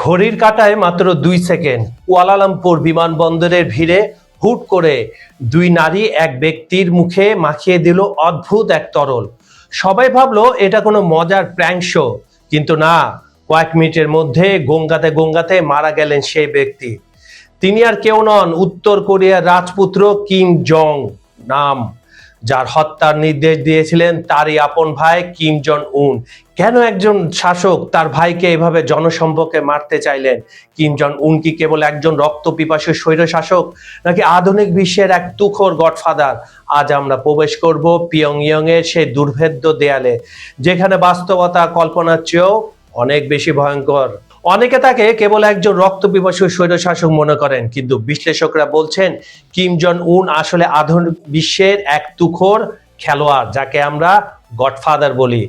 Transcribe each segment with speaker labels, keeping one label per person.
Speaker 1: ঘড়ির কাঁটায় মাত্র 2 second Kuala Lumpur বিমানবন্দরের ভিড়ে হুট করে দুই নারী এক ব্যক্তির মুখে মাখিয়ে দিল অদ্ভুত এক তরল। সবাই ভাবলো এটা কোনো মজার প্র্যাঙ্ক শো, কিন্তু না, কয়েক মিনিটের মধ্যে গঙ্গাতে গঙ্গাতে মারা গেলেন সেই ব্যক্তি। তিনি আর কেউ নন, উত্তর কোরিয়ার রাজপুত্র কিম জং নাম, যার হত্যার নির্দেশ দিয়েছিলেন তারই আপন ভাই কিম জন উন। কেন একজন শাসক তার ভাইকে এভাবে জনসম্মুখে মারতে চাইলেন? কিম জন উন কি কেবল একজন রক্তপিপাসু স্বৈর শাসক, নাকি আধুনিক বিশ্বের এক তুখোর গডফাদার? আজ আমরা প্রবেশ করব পিয়ংইয়ং এর সেই দুর্ভেদ্য দেয়ালে, যেখানে বাস্তবতা কল্পনার চেয়েও অনেক বেশি ভয়ঙ্কর। অনেকে তাকে কেবল একজন রক্তপিপাসু স্বৈরশাসক মনে করেন, কিন্তু বিশ্লেষকরা বলছেন কিম জন উন আসলে আধুনিক বিশ্বের এক তুখোর খেলোয়াড়, যাকে আমরা গডফাদার বলি,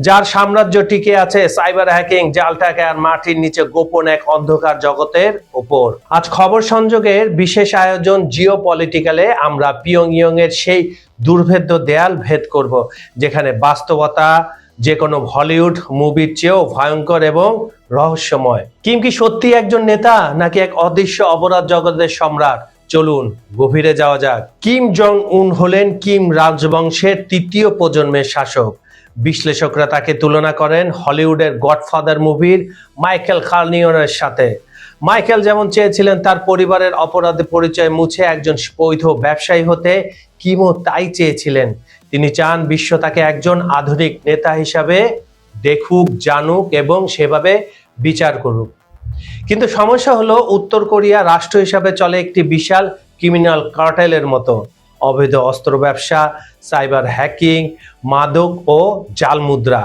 Speaker 1: যার সাম্রাজ্য টিকে আছে সাইবার হ্যাকিং, জাল টাকা আর মাটির নিচে গোপন এক অন্ধকার জগতের উপর। আজ খবর সংযোগের বিশেষ আয়োজন জিও পলিটিক্যালে আমরা পিয়ংইয়ং এর সেই দুর্ভেদ্য দেয়াল ভেদ করব, যেখানে বাস্তবতা যে কোনো হলিউড মুভির চেয়েও ভয়ঙ্কর এবং রহস্যময়। কিম কি সত্যি একজন নেতা, নাকি এক অদৃশ্য অপরাধ জগতের সম্রাট? চলুন গভীরে যাওয়া যাক। কিম জং উন হলেন কিম রাজবংশের তৃতীয় প্রজন্মের শাসক। বিশ্লেষকরা তাকে তুলনা করেন হলিউডের গডফাদার মুভির মাইকেল কার্নিয়নের সাথে। মাইকেল যেমন চেয়েছিলেন তার পরিবারের অপরাধে পরিচয় মুছে একজন বৈধ ব্যবসায়ী হতে, কিমও তাই চেয়েছিলেন। তিনি চান বিশ্ব তাকে একজন আধুনিক নেতা হিসাবে দেখুক, জানুক এবং সেভাবে বিচার করুক। কিন্তু সমস্যা হলো, উত্তর কোরিয়া রাষ্ট্র হিসাবে চলে একটি বিশাল ক্রিমিনাল কার্টেলের মতো। অবৈধ অস্ত্র ব্যবসা, সাইবার হ্যাকিং, মাদক ও জাল মুদ্রা।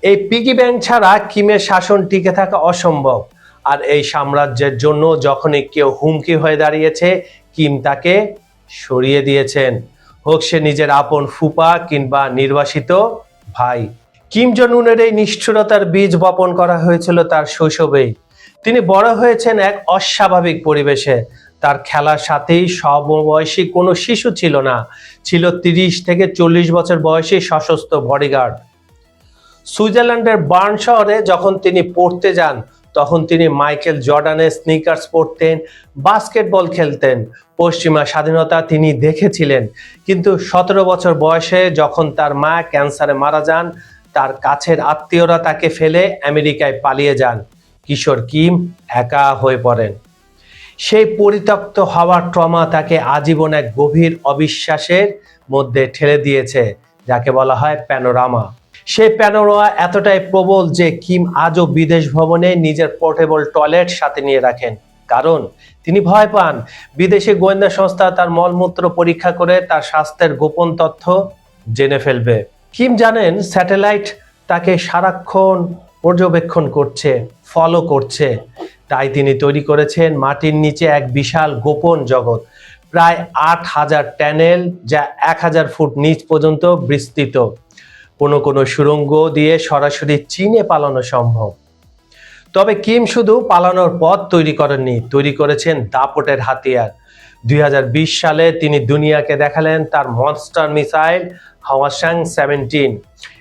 Speaker 1: এই পিগি ব্যাংক ছাড়া কিমের শাসন টিকে থাকা অসম্ভব। আর এই সাম্রাজ্যের জন্য যখনই কেউ হুমকি হয়ে দাঁড়িয়েছে, কিম তাকে সরিয়ে দিয়েছেন, হোক সে নিজের আপন ফুপা কিংবা নির্বাসিত ভাই। কিম জন উনের এই নিষ্ঠুরতার বীজ বপন করা হয়েছিল তার শৈশবেই। তিনি বড় হয়েছেন এক অস্বাভাবিক পরিবেশে। তার খেলার সাথেই সমবয়সী কোনো শিশু ছিল না, ছিল 30 থেকে 40 বছর বয়সী সশস্ত্র বডিগার্ড। সুইজারল্যান্ডের বার্ন শহরে যখন তিনি পড়তে যান, তখন তিনি মাইকেল জর্ডানের স্নিকার্স পরতেন, বাস্কেটবল খেলতেন। পশ্চিমা স্বাধীনতা তিনি দেখেছিলেন, কিন্তু 17 বছর বয়সে যখন তার মা ক্যান্সারে মারা যান, তার কাছের আত্মীয়রা তাকে ফেলে আমেরিকায় পালিয়ে যান। কিশোর কিম একা হয়ে পড়েন। সেই পরিত্যক্ত হওয়ার ট্রমা তাকে আজীবন এক গভীর অবিশ্বাসের মধ্যে ঠেলে দিয়েছে, যাকে বলা হয় প্যানোরামা। সেই প্যানোরামা এতটাই প্রবল যে কিম আজও বিদেশ ভ্রমণে নিজের পোর্টেবল টয়লেট সাথে নিয়ে রাখেন, কারণ তিনি ভয় পান বিদেশি গোয়েন্দা সংস্থা তার মলমূত্র পরীক্ষা করে তার স্বাস্থ্যের গোপন তথ্য জেনে ফেলবে। কিম জানেন স্যাটেলাইট তাকে সারাক্ষণ পর্যবেক্ষণ করছে, ফলো করছে। তাই তিনি তৈরি করেছেন মাটির নিচে এক বিশাল গোপন জগৎ, প্রায় 8000 টানেল, যা 1000 ফুট নিচ পর্যন্ত বিস্তৃত। কোনো সুড়ঙ্গ দিয়ে সরাসরি চীনে পালানো সম্ভব। তবে কিম শুধু পালানোর পথ তৈরি করেননি, তৈরি করেছেন দাপটের হাতিয়ার। 2020 সালে তিনি দুনিয়াকে দেখালেন তার মনস্টার মিসাইল হাওয়াসাং 17।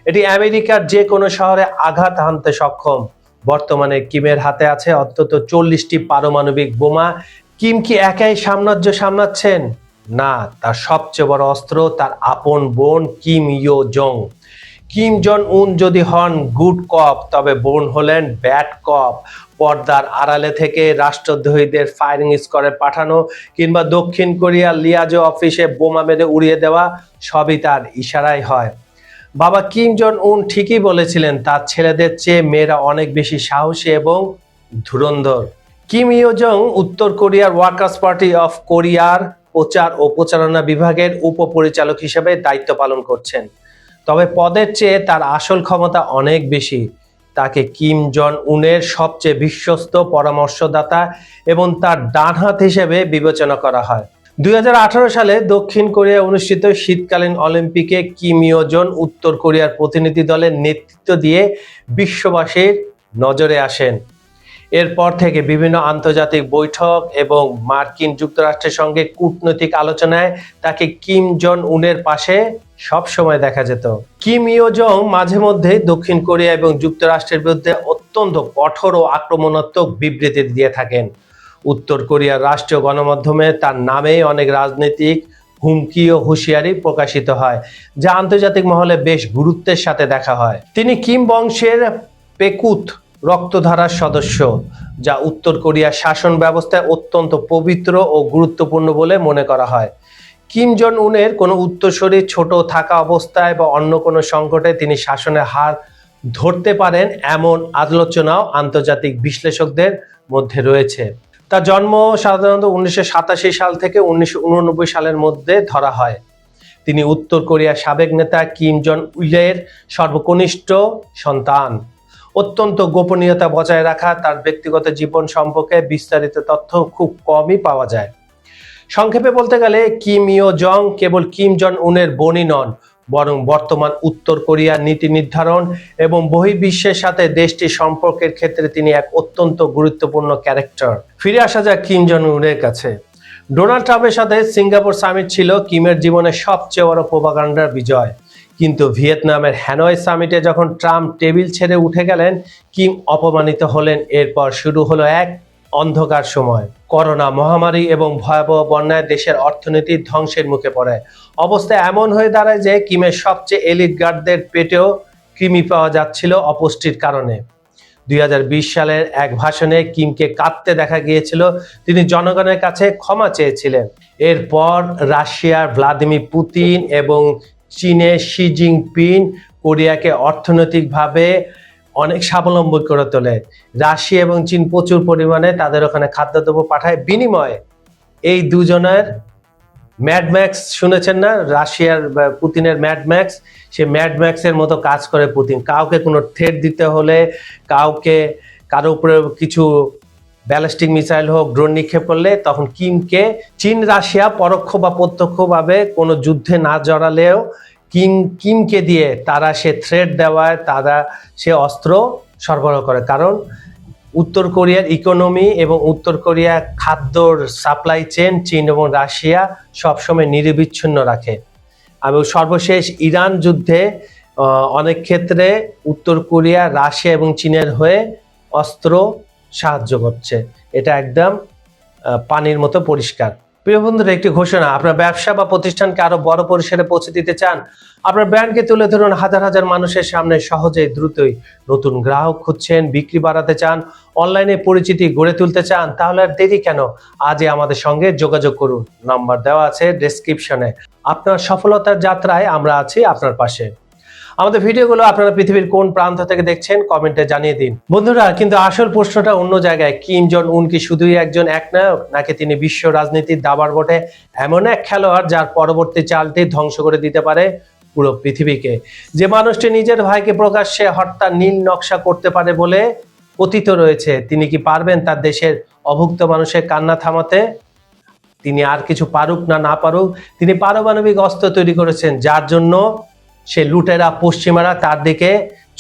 Speaker 1: এটি আমেরিকার যে কোনো শহরে আঘাত হানতে সক্ষম। বর্তমানে কিমের হাতে আছে অন্তত 40টি পারমাণবিক বোমা। কিম কি একাই সাম্রাজ্য সামলাচ্ছেন? না, তার সবচেয়ে বড় অস্ত্র তার আপন বোন কিম ইয়ো জং। কিম জন উন যদি হন গুড কপ, তবে বোন হলেন ব্যাড কপ। পর্দার আড়ালে থেকে রাষ্ট্রদ্রোহীদের ফায়ারিং স্কোয়াডে পাঠানো কিংবা দক্ষিণ কোরিয়ার লিয়াজো অফিসে বোমা মেরে উড়িয়ে দেওয়া, সবই তার ইশারায় হয়। বাবা কিম জন উন ঠিকই বলেছিলেন, তার ছেলেদের চেয়ে মেয়েরা অনেক বেশি সাহসী এবং ধুরন্ধর। কিম ইয়ো জং উত্তর কোরিয়ার ওয়ার্কার্স পার্টি অফ কোরিয়ার প্রচার ও প্রচারণা বিভাগের উপপরিচালক হিসেবে দায়িত্ব পালন করছেন। তবে পদের চেয়ে তার আসল ক্ষমতা অনেক বেশি। তাকে কিম জন উনের সবচেয়ে বিশ্বস্ত পরামর্শদাতা এবং তার ডান হাত হিসেবে বিবেচনা করা হয়। 2018 সালে দক্ষিণ কোরিয়ায় অনুষ্ঠিত শীতকালীন অলিম্পিকে কিম ইয়ো জং উত্তর কোরিয়ার প্রতিনিধি দলের নেতৃত্ব দিয়ে বিশ্ববাসীর নজরে আসেন। এরপর থেকে বিভিন্ন আন্তর্জাতিক বৈঠক এবং মার্কিন যুক্তরাষ্ট্রের সঙ্গে কূটনৈতিক আলোচনায় তাকে কিম জন উনের পাশে সবসময় দেখা যেত। কিম ইয়ো জং মাঝে মধ্যে দক্ষিণ কোরিয়া এবং যুক্তরাষ্ট্রের বিরুদ্ধে অত্যন্ত কঠোর ও আক্রমণাত্মক বিবৃতি দিয়ে থাকেন। উত্তর কোরিয়ার রাষ্ট্রীয় গণমাধ্যমে তার নামে অনেক রাজনৈতিক হুমকি ও হুঁশিয়ারি প্রকাশিত হয়, যা আন্তর্জাতিক মহলে বেশ গুরুত্বের সাথে দেখা হয়। তিনি কিম বংশের পেকুত রক্তধারার সদস্য, যা উত্তর কোরিয়ার শাসন ব্যবস্থায় অত্যন্ত পবিত্র ও গুরুত্বপূর্ণ বলে মনে করা হয়। কিম জন উনের কোনো উত্তরসূরি ছোট থাকা অবস্থায় বা অন্য কোনো সংকটে তিনি শাসনের হার ধরতে পারেন, এমন আলোচনাও আন্তর্জাতিক বিশ্লেষকদের মধ্যে রয়েছে। তার জন্ম সাধারণত 1987 সাল থেকে 1989 সালের মধ্যে ধরা হয়। তিনি উত্তর কোরিয়ার সাবেক নেতা কিম জন ইলের সর্বকনিষ্ঠ সন্তান। অত্যন্ত গোপনীয়তা বজায় রাখা তার ব্যক্তিগত জীবন সম্পর্কে বিস্তারিত তথ্য খুব কমই পাওয়া যায়। সংক্ষেপে বলতে গেলে কিম ইও জং কেবল কিম জন উনের বোনই নন, বরং বর্তমান উত্তর কোরিয়ার নীতি নির্ধারণ এবং বহির্বিশ্বের সাথে দেশটির সম্পর্কের ক্ষেত্রে তিনি এক অত্যন্ত গুরুত্বপূর্ণ ক্যারেক্টার। ফিরে আসা যাক কিম জন উনের কাছে। ডোনাল্ড ট্রাম্পের সাথে সিঙ্গাপুর সামিট ছিল কিমের জীবনের সবচেয়ে বড় প্রোপাগান্ডার বিজয়। কিন্তু ভিয়েতনামের হ্যানয় সামিটে যখন ট্রাম্প টেবিল ছেড়ে উঠে গেলেন, কিম অপমানিত হলেন। এরপর শুরু হলো এক অন্ধকার সময়। করোনা মহামারী এবং ভয়াবহ বন্যায় দেশের অর্থনীতি ধ্বংসের মুখে পড়ে। অবস্থা এমন হয়ে দাঁড়ায় যে কিমের সবচেয়ে এলিট গার্ডদের পেটেও কৃমি পাওয়া যাচ্ছিল অপুষ্টির কারণে। 2020 সালের এক ভাষণে কিমকে কাঁদতে দেখা গিয়েছিল। তিনি জনগণের কাছে ক্ষমা চেয়েছিলেন। এরপর রাশিয়ার ভ্লাদিমির পুতিন এবং চীনের শি জিনপিং কোরিয়াকে অর্থনৈতিকভাবে অনেক স্বাবলম্বী করে তোলে। রাশিয়া এবং চীন প্রচুর পরিমাণে তাদের ওখানে খাদ্যদ্রব্য পাঠায়। বিনিময়ে এই দুজনের ম্যাডম্যাক্স শুনেছেন না, রাশিয়ার পুতিনের ম্যাডম্যাক্স, সে ম্যাডম্যাক্সের মতো কাজ করে পুতিন। কাউকে কোনো থ্রেট দিতে হলে, কারো উপরে কিছু ব্যালিস্টিক মিসাইল হোক, ড্রোন নিক্ষেপ করলে, তখন কিমকে চীন রাশিয়া পরোক্ষ বা প্রত্যক্ষভাবে কোনো যুদ্ধে না জড়ালেও কিমকে দিয়ে তারা সে থ্রেট দেওয়ায় সে অস্ত্র সরবরাহ করে। কারণ উত্তর কোরিয়ার ইকোনমি এবং উত্তর কোরিয়া খাদ্যর সাপ্লাই চেন চীন এবং রাশিয়া সবসময় নিরবিচ্ছিন্ন রাখে। এবং সর্বশেষ ইরান যুদ্ধে অনেক ক্ষেত্রে উত্তর কোরিয়া রাশিয়া এবং চীনের হয়ে অস্ত্র সাহায্য করছে। এটা একদম পানির মতো পরিষ্কার। প্রিয় বন্ধুরা, একটি ঘোষণা। আপনার ব্যবসা বা প্রতিষ্ঠানকে আরো বড় পরিসরে পৌঁছে দিতে চান? আপনার ব্র্যান্ডকে তুলে ধরুন হাজার হাজার মানুষের সামনে সহজেই, দ্রুতই। নতুন গ্রাহক খুঁজছেন, বিক্রি বাড়াতে চান, অনলাইনে পরিচিতি গড়ে তুলতে চান? তাহলে আর দেরি কেন? আজই আমাদের সঙ্গে যোগাযোগ করুন। নাম্বার দেওয়া আছে ডেসক্রিপশনে। আপনার সফলতার যাত্রায় আমরা আছি আপনার পাশে। আমাদের ভিডিওগুলো আপনারা পৃথিবীর কোন প্রান্ত থেকে দেখছেন কমেন্টে জানিয়ে দিন। বন্ধুরা, কিন্তু আসল প্রশ্নটা অন্য জায়গায়। কিম জন উন কি শুধুই একজন একনায়ক, নাকি তিনি বিশ্ব রাজনীতির দাবার বটে এমন এক খেলোয়াড় যার পরবর্তী চালটি ধ্বংস করে দিতে পারে পুরো পৃথিবীকে? যে মানুষটি নিজের ভাইকে প্রকাশ্যে হত্যা নীল নকশা করতে পারে বলে কথিত রয়েছে, তিনি কি পারবেন তার দেশের অভুক্ত মানুষের কান্না থামাতে? তিনি আর কিছু পারুক না পারুক, তিনি পারমাণবিক অস্ত্র তৈরি করেছেন, যার জন্য সে লুটেরা পশ্চিমারা তার দিকে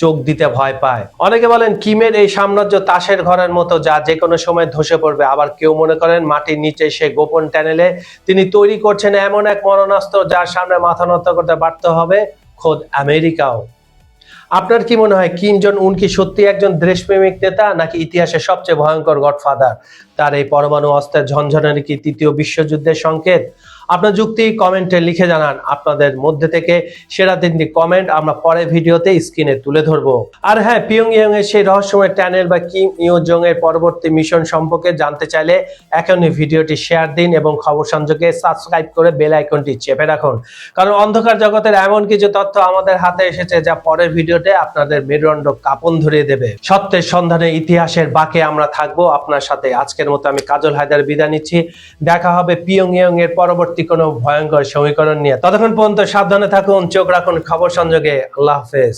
Speaker 1: চোখ দিতে ভয় পায়। অনেকে বলেন কিমের এই সাম্রাজ্য তাসের ঘরের মতো, যা যে কোনো সময় ধসে পড়বে। আবার কেউ মনে করেন মাটির নিচে সে গোপন টানেলে তিনি তৈরি করছেন এমন এক মরণাস্ত্র যার সামনে মাথা নত করতে বাধ্য হবে খোদ আমেরিকাও। আপনার কি মনে হয়, কিম জন উন কি সত্যি একজন দেশপ্রেমিক নেতা, নাকি ইতিহাসের সবচেয়ে ভয়ঙ্কর গডফাদার? তার এই পরমাণু অস্ত্রের ঝনঝনানি কি তৃতীয় বিশ্বযুদ্ধের সংকেত? আপনার যুক্তি কমেন্টে লিখে জানান। আপনাদের মধ্যে থেকে সেরা 3টি কমেন্ট আমরা পরের ভিডিওতে স্ক্রিনে তুলে ধরবো। আর হ্যাঁ, পিয়ংইয়ং এর সেই রহস্যময় টানেল বা কিম ইও জং এর পরবর্তী মিশন সম্পর্কে জানতে চাইলে এখনই ভিডিওটি শেয়ার দিন এবং খবর সংযোগে সাবস্ক্রাইব করে বেল আইকনটি চেপে রাখুন। কারণ অন্ধকার জগতের এমন কিছু তথ্য আমাদের হাতে এসেছে যা পরের ভিডিওতে আপনাদের মেরুদণ্ড কাঁপন ধরিয়ে দেবে। সত্যের সন্ধানে ইতিহাসের বাঁকে আমরা থাকবো আপনার সাথে। আজকের মতো আমি কাজল হায়দার বিদায় নিচ্ছি। দেখা হবে পিয়ংইয়ং এর পরবর্তী কোনো ভয়ঙ্কর সমীকরণ নিয়ে। ততক্ষণ পর্যন্ত সাবধানে থাকুন, চোখ রাখুন খবর সংযোগে। আল্লাহ হাফেজ।